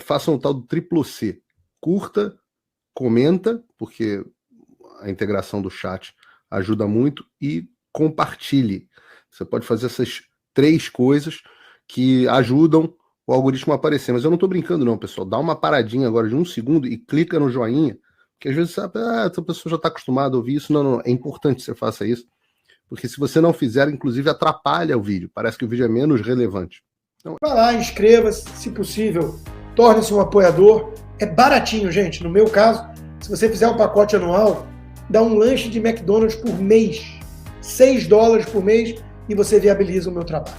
façam o tal do triplo C. Curta, comenta, porque a integração do chat ajuda muito, e compartilhe. Você pode fazer essas 3 coisas que ajudam o algoritmo a aparecer. Mas eu não estou brincando não, pessoal. Dá uma paradinha agora de 1 segundo e clica no joinha, que às vezes essa pessoa já está acostumada a ouvir isso. Não, é importante que você faça isso, porque se você não fizer, inclusive atrapalha o vídeo. Parece que o vídeo é menos relevante. Então, vai lá, inscreva-se, se possível, torne-se um apoiador. É baratinho, gente. No meu caso, se você fizer um pacote anual, dá um lanche de McDonald's por mês. $6 por mês, e você viabiliza o meu trabalho.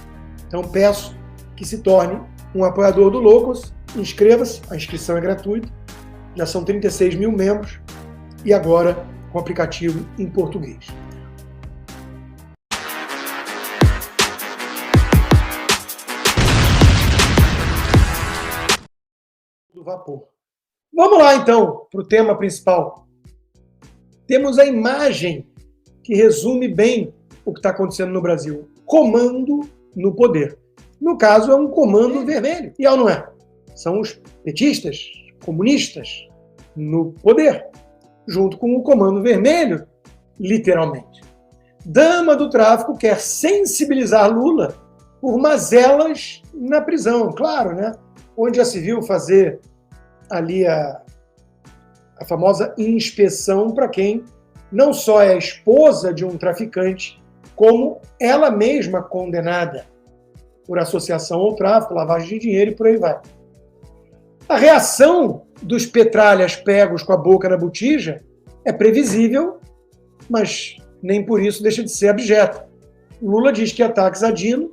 Então peço que se torne um apoiador do Locals. Inscreva-se, a inscrição é gratuita. Já são 36 mil membros, e agora com o aplicativo em português. Do vapor. Vamos lá, então, para o tema principal. Temos a imagem que resume bem o que está acontecendo no Brasil. Comando no poder. No caso, é um comando vermelho. E não é? São os petistas, comunistas, no poder, junto com o comando vermelho, literalmente. Dama do tráfico quer sensibilizar Lula por mazelas na prisão. Claro, né? Onde já se viu fazer ali a famosa inspeção para quem não só é a esposa de um traficante, como ela mesma condenada por associação ao tráfico, lavagem de dinheiro e por aí vai. A reação dos petralhas pegos com a boca na botija é previsível, mas nem por isso deixa de ser abjeta. Lula diz que ataques a Dino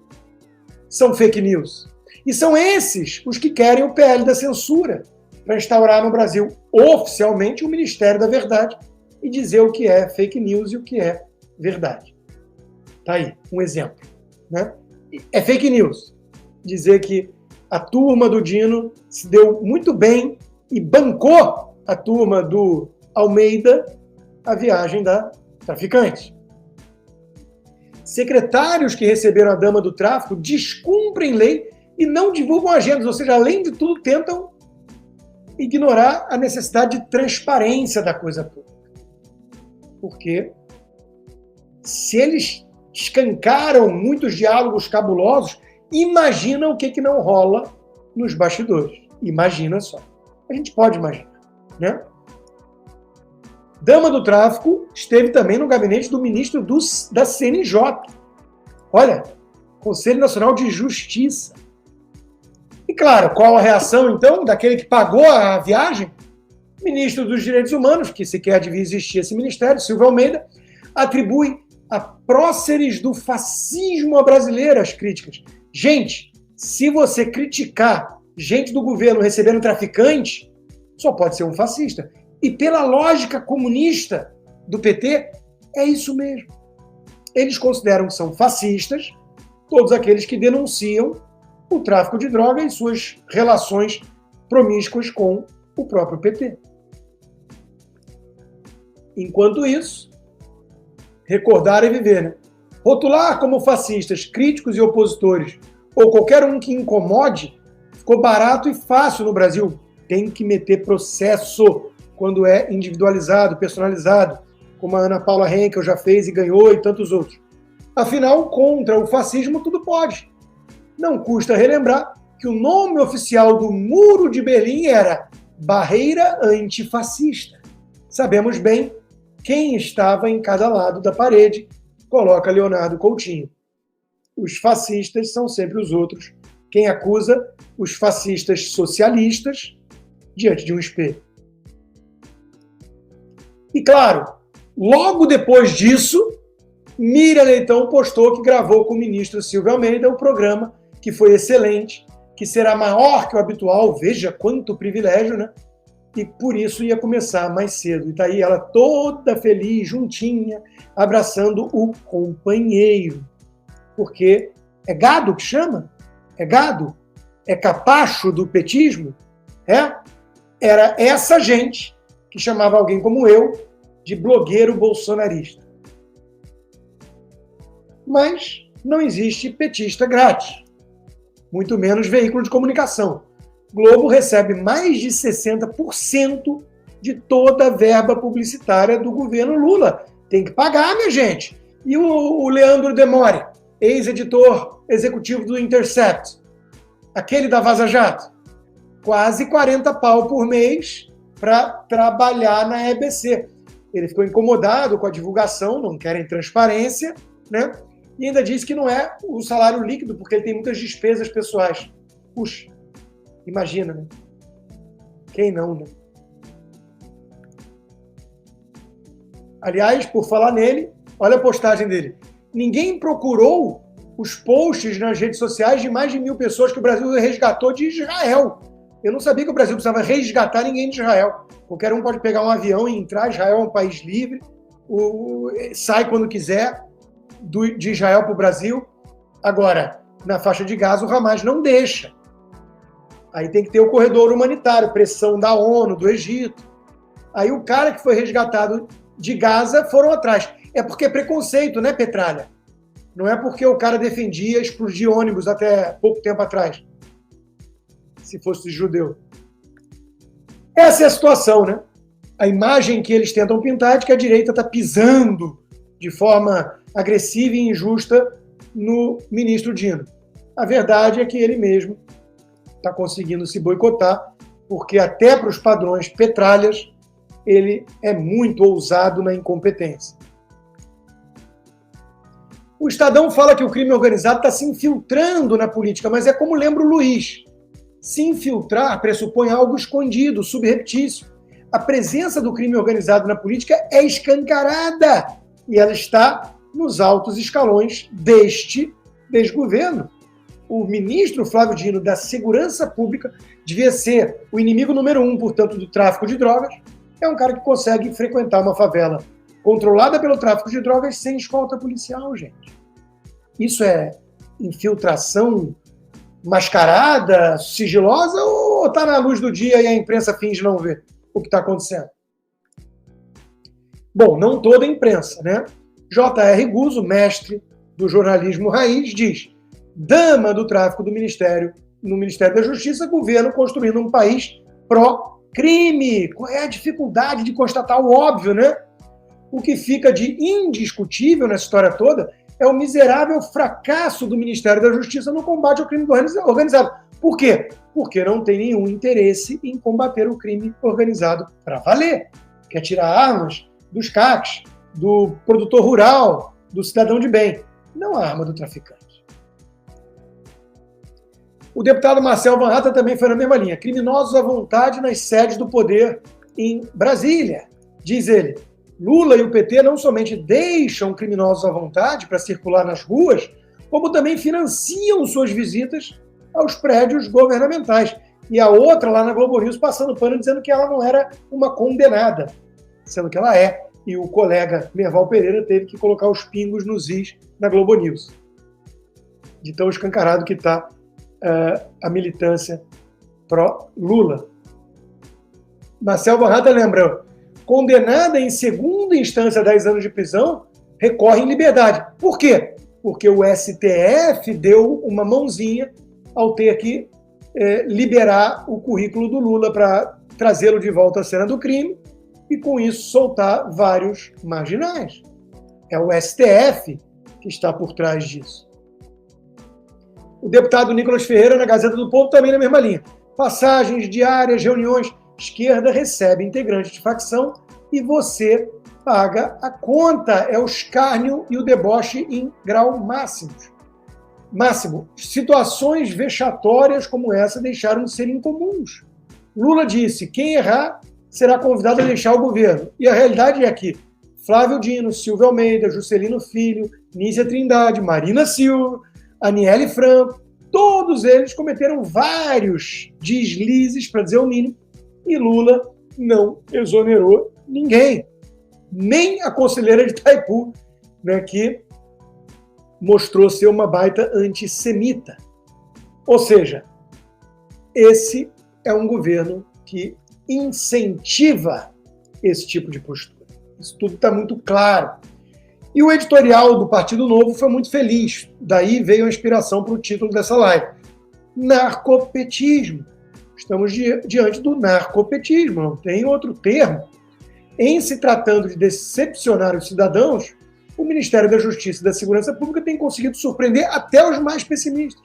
são fake news. E são esses os que querem o PL da censura, para instaurar no Brasil oficialmente o Ministério da Verdade e dizer o que é fake news e o que é verdade. Tá aí, um exemplo. Né? É fake news dizer que a turma do Dino se deu muito bem e bancou a turma do Almeida a viagem da traficante. Secretários que receberam a dama do tráfico descumprem lei e não divulgam agendas, ou seja, além de tudo, tentam ignorar a necessidade de transparência da coisa pública. Porque se eles escancaram muitos diálogos cabulosos, imagina o que não rola nos bastidores. Imagina só. A gente pode imaginar, né? Dama do tráfico esteve também no gabinete do ministro da CNJ. Olha, Conselho Nacional de Justiça. E claro, qual a reação, então, daquele que pagou a viagem? Ministro dos Direitos Humanos, que sequer devia existir esse ministério, Silvio Almeida, atribui a próceres do fascismo brasileiro as críticas. Gente, se você criticar gente do governo recebendo traficante, só pode ser um fascista. E pela lógica comunista do PT, é isso mesmo. Eles consideram que são fascistas todos aqueles que denunciam o tráfico de droga e suas relações promíscuas com o próprio PT. Enquanto isso, recordar é viver, né? Rotular como fascistas, críticos e opositores, ou qualquer um que incomode, ficou barato e fácil no Brasil. Tem que meter processo quando é individualizado, personalizado, como a Ana Paula Henkel já fez e ganhou e tantos outros. Afinal, contra o fascismo tudo pode. Não custa relembrar que o nome oficial do Muro de Berlim era Barreira Antifascista. Sabemos bem quem estava em cada lado da parede, coloca Leonardo Coutinho. Os fascistas são sempre os outros. Quem acusa os fascistas socialistas diante de um espelho. E claro, logo depois disso, Miriam Leitão postou que gravou com o ministro Silvio Almeida o programa, que foi excelente, que será maior que o habitual, veja quanto privilégio, né? E por isso ia começar mais cedo. E tá aí ela toda feliz, juntinha, abraçando o companheiro. Porque é gado que chama? É gado? É capacho do petismo? É? Era essa gente que chamava alguém como eu de blogueiro bolsonarista. Mas não existe petista grátis. Muito menos veículo de comunicação. Globo recebe mais de 60% de toda a verba publicitária do governo Lula. Tem que pagar, minha gente. E o Leandro Demore, ex-editor executivo do Intercept, aquele da Vaza Jato, quase 40 pau por mês para trabalhar na EBC. Ele ficou incomodado com a divulgação, não querem transparência, né? E ainda disse que não é o salário líquido, porque ele tem muitas despesas pessoais. Puxa, imagina, né? Quem não, né? Aliás, por falar nele, olha a postagem dele. Ninguém procurou os posts nas redes sociais de mais de 1.000 pessoas que o Brasil resgatou de Israel. Eu não sabia que o Brasil precisava resgatar ninguém de Israel. Qualquer um pode pegar um avião e entrar. Israel é um país livre, sai quando quiser de Israel para o Brasil. Agora, na faixa de Gaza, o Hamas não deixa. Aí tem que ter o corredor humanitário, pressão da ONU, do Egito. Aí o cara que foi resgatado de Gaza foram atrás. É porque é preconceito, né, Petralha? Não é porque o cara defendia explodir ônibus até pouco tempo atrás. Se fosse judeu. Essa é a situação, né? A imagem que eles tentam pintar é de que a direita está pisando de forma agressiva e injusta no ministro Dino. A verdade é que ele mesmo está conseguindo se boicotar, porque até para os padrões petralhas, ele é muito ousado na incompetência. O Estadão fala que o crime organizado está se infiltrando na política, mas é como lembra o Luiz. Se infiltrar pressupõe algo escondido, subreptício. A presença do crime organizado na política é escancarada e ela está nos altos escalões deste desgoverno. O ministro Flávio Dino da Segurança Pública devia ser o inimigo número 1, portanto, do tráfico de drogas. É um cara que consegue frequentar uma favela controlada pelo tráfico de drogas sem escolta policial, gente. Isso é infiltração mascarada, sigilosa, ou está na luz do dia e a imprensa finge não ver o que está acontecendo? Bom, não toda a imprensa, né? J.R. Guzzo, mestre do jornalismo raiz, diz: dama do tráfico do Ministério, no Ministério da Justiça, governo construindo um país pró-crime. Qual é a dificuldade de constatar o óbvio, né? O que fica de indiscutível nessa história toda é o miserável fracasso do Ministério da Justiça no combate ao crime organizado. Por quê? Porque não tem nenhum interesse em combater o crime organizado para valer. Quer tirar armas dos CACs, do produtor rural, do cidadão de bem. Não a arma do traficante. O deputado Marcel Van Hatten também foi na mesma linha. Criminosos à vontade nas sedes do poder em Brasília. Diz ele, Lula e o PT não somente deixam criminosos à vontade para circular nas ruas, como também financiam suas visitas aos prédios governamentais. E a outra lá na Globo News passando pano dizendo que ela não era uma condenada, sendo que ela é. E o colega Merval Pereira teve que colocar os pingos nos is na Globo News. De tão escancarado que está a militância pró-Lula. Marcel Van Hatten lembra, condenada em segunda instância a 10 anos de prisão, recorre em liberdade. Por quê? Porque o STF deu uma mãozinha ao ter que liberar o currículo do Lula para trazê-lo de volta à cena do crime e, com isso, soltar vários marginais. É o STF que está por trás disso. O deputado Nicolas Ferreira, na Gazeta do Povo, também na mesma linha. Passagens diárias, reuniões. Esquerda recebe integrante de facção e você paga a conta. É o escárnio e o deboche em grau máximo. Situações vexatórias como essa deixaram de ser incomuns. Lula disse, quem errar será convidado a deixar o governo. E a realidade é que Flávio Dino, Silvio Almeida, Juscelino Filho, Nízia Trindade, Marina Silva, Aniele Franco, todos eles cometeram vários deslizes, para dizer o mínimo, e Lula não exonerou ninguém. Nem a conselheira de Itaipu, né, que mostrou ser uma baita antissemita. Ou seja, esse é um governo que incentiva esse tipo de postura. Isso tudo está muito claro. E o editorial do Partido Novo foi muito feliz. Daí veio a inspiração para o título dessa live. Narcopetismo. Estamos diante do narcopetismo, não tem outro termo. Em se tratando de decepcionar os cidadãos, o Ministério da Justiça e da Segurança Pública tem conseguido surpreender até os mais pessimistas.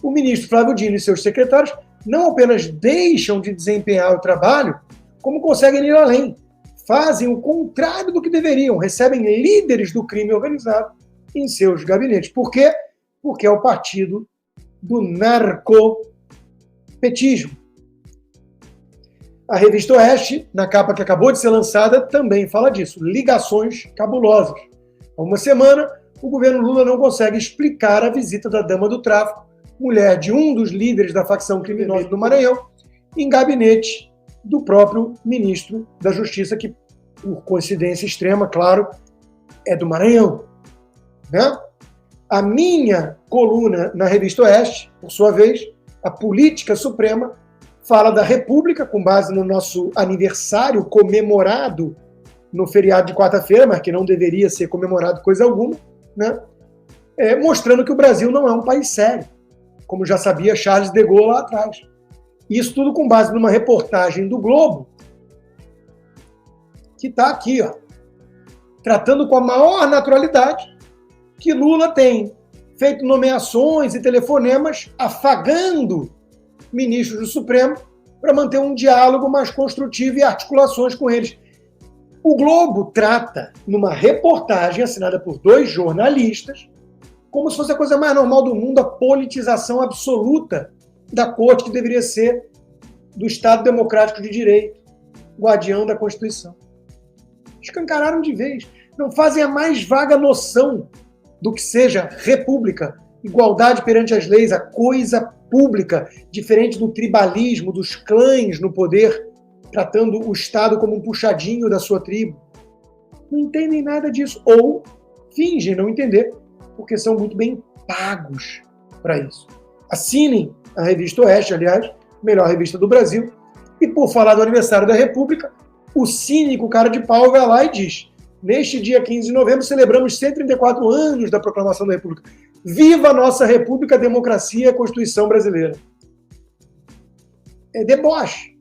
O ministro Flávio Dino e seus secretários não apenas deixam de desempenhar o trabalho, como conseguem ir além. Fazem o contrário do que deveriam, recebem líderes do crime organizado em seus gabinetes. Por quê? Porque é o partido do narcopetismo. A revista Oeste, na capa que acabou de ser lançada, também fala disso. Ligações cabulosas. Há uma semana, o governo Lula não consegue explicar a visita da dama do tráfico, mulher de um dos líderes da facção criminosa do Maranhão, em gabinete do próprio ministro da Justiça, que, por coincidência extrema, claro, é do Maranhão. Né? A minha coluna na revista Oeste, por sua vez, a Política Suprema, fala da República, com base no nosso aniversário comemorado no feriado de quarta-feira, mas que não deveria ser comemorado coisa alguma, né? Mostrando que o Brasil não é um país sério, como já sabia Charles de Gaulle lá atrás. Isso tudo com base numa reportagem do Globo, que está aqui, ó, tratando com a maior naturalidade que Lula tem feito nomeações e telefonemas afagando ministros do Supremo para manter um diálogo mais construtivo e articulações com eles. O Globo trata, numa reportagem assinada por 2 jornalistas, como se fosse a coisa mais normal do mundo, a politização absoluta da corte, que deveria ser do Estado Democrático de Direito, guardião da Constituição. Escancararam de vez. Não fazem a mais vaga noção do que seja república, igualdade perante as leis, a coisa pública, diferente do tribalismo, dos clãs no poder, tratando o Estado como um puxadinho da sua tribo. Não entendem nada disso. Ou fingem não entender, porque são muito bem pagos para isso. Assinem a revista Oeste, aliás, melhor revista do Brasil. E por falar do aniversário da República, o cínico cara de pau vai lá e diz: neste dia 15 de novembro celebramos 134 anos da proclamação da República. Viva a nossa República, a democracia e a Constituição brasileira. É deboche.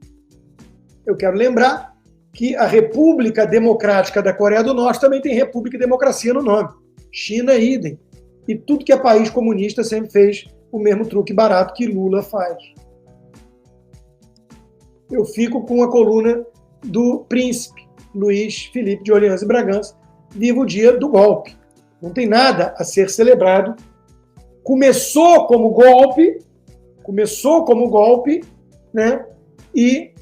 Eu quero lembrar que a República Democrática da Coreia do Norte também tem República e Democracia no nome. China, idem. E tudo que é país comunista sempre fez o mesmo truque barato que Lula faz. Eu fico com a coluna do príncipe Luiz Felipe de Orleans e Bragança, viva o dia do golpe. Não tem nada a ser celebrado. Começou como golpe, né? E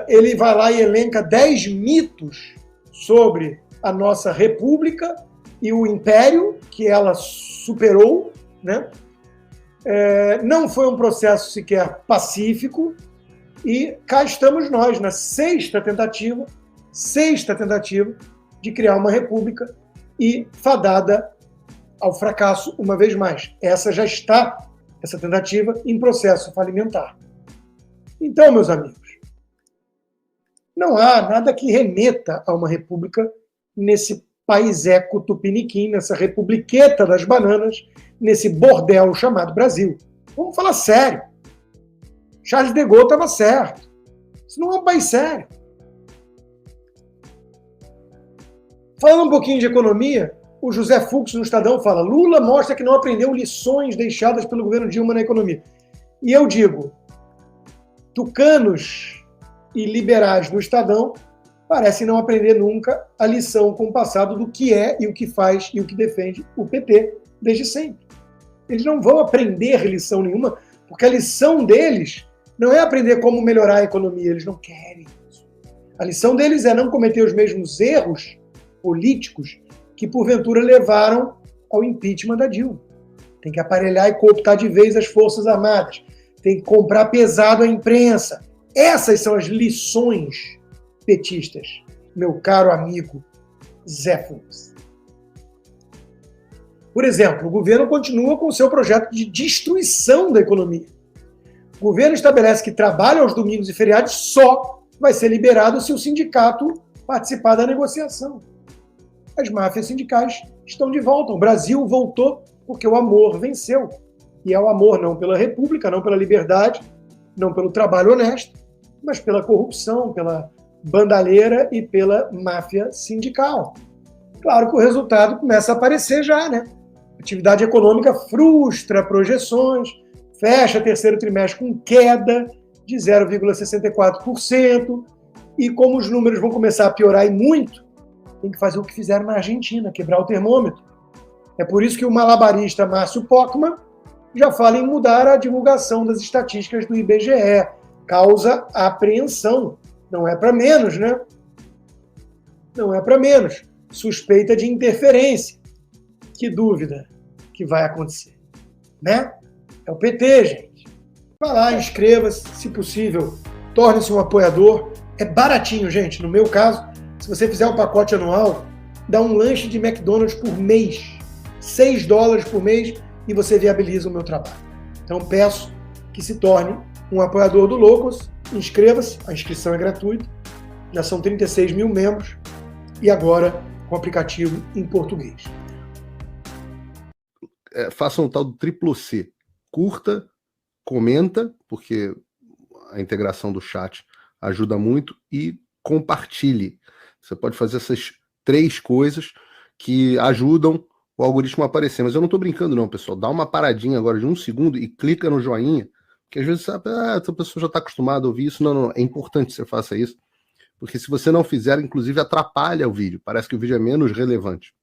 ele vai lá e elenca 10 mitos sobre a nossa república e o império que ela superou, né? Não foi um processo sequer pacífico, e cá estamos nós, na sexta tentativa de criar uma república e fadada ao fracasso uma vez mais. Essa tentativa, em processo falimentar. Então, meus amigos, não há nada que remeta a uma república nesse paiseco tupiniquim, nessa republiqueta das bananas, nesse bordel chamado Brasil. Vamos falar sério. Charles de Gaulle estava certo. Isso não é um país sério. Falando um pouquinho de economia, o José Fux no Estadão fala: Lula mostra que não aprendeu lições deixadas pelo governo Dilma na economia. E eu digo, tucanos e liberais do Estadão parecem não aprender nunca a lição com o passado do que é e o que faz e o que defende o PT desde sempre. Eles não vão aprender lição nenhuma, porque a lição deles não é aprender como melhorar a economia, eles não querem isso. A lição deles é não cometer os mesmos erros políticos que, porventura, levaram ao impeachment da Dilma. Tem que aparelhar e cooptar de vez as Forças Armadas. Tem que comprar pesado a imprensa. Essas são as lições petistas, meu caro amigo Zé Fux. Por exemplo, o governo continua com o seu projeto de destruição da economia. O governo estabelece que trabalho aos domingos e feriados só vai ser liberado se o sindicato participar da negociação. As máfias sindicais estão de volta. O Brasil voltou porque o amor venceu. E é o amor não pela república, não pela liberdade, não pelo trabalho honesto, mas pela corrupção, pela bandalheira e pela máfia sindical. Claro que o resultado começa a aparecer já, né? A atividade econômica frustra projeções, fecha terceiro trimestre com queda de 0,64%, e como os números vão começar a piorar e muito, tem que fazer o que fizeram na Argentina, quebrar o termômetro. É por isso que o malabarista Márcio Pockmann já fala em mudar a divulgação das estatísticas do IBGE. Causa apreensão. Não é para menos, né? Não é para menos. Suspeita de interferência. Que dúvida que vai acontecer, né? É o PT, gente. Vai lá, inscreva-se, se possível, torne-se um apoiador. É baratinho, gente. No meu caso, se você fizer um pacote anual, dá um lanche de McDonald's por mês. $6 por mês e você viabiliza o meu trabalho. Então peço que se torne um apoiador do Loucos. Inscreva-se, a inscrição é gratuita. Já são 36 mil membros e agora com o aplicativo em português. Faça um tal do triplo C. Curta, comenta, porque a integração do chat ajuda muito, e compartilhe. Você pode fazer essas 3 coisas que ajudam o algoritmo a aparecer. Mas eu não estou brincando não, pessoal. Dá uma paradinha agora de 1 segundo e clica no joinha, porque às vezes essa pessoa já está acostumada a ouvir isso. Não, é importante que você faça isso, porque se você não fizer, inclusive atrapalha o vídeo. Parece que o vídeo é menos relevante.